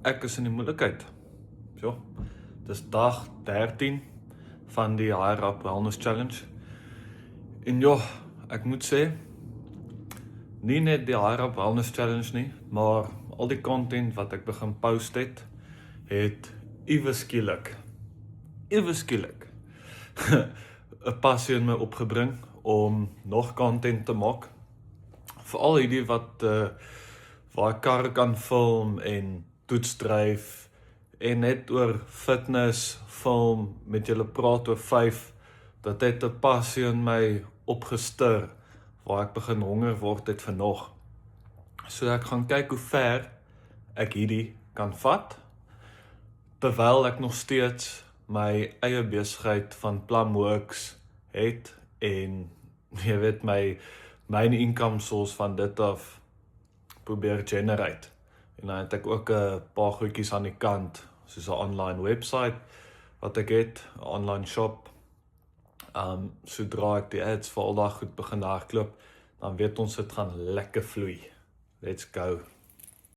ek is in die moeilikheid. So, dis dag 13 van die Higher Up Wellness Challenge. En ja, ek moet sê, nie net die Higher Up Wellness Challenge nie, maar al die content wat ek begin post het ewe skielik 'n passie in my opgebring om nog content te maak. Veral hierdie wat waar ek karre kan film en toetsdryf en net oor fitness film met julle praat oor 5, dat het 'n passie in my opgestir waar ek begin honger word het vir nog. So ek gaan kyk hoe ver ek hierdie kan vat, terwyl ek nog steeds my eie besigheid van Plumworks het en jy weet my main income source van dit af probeer generate. En dan het ek ook 'n paar goedjies aan die kant, soos 'n online website wat ek het, 'n online shop. Sodra ek die ads vir al daai goed begin hardloop, dan weet ons dit gaan lekker vloei. Let's go.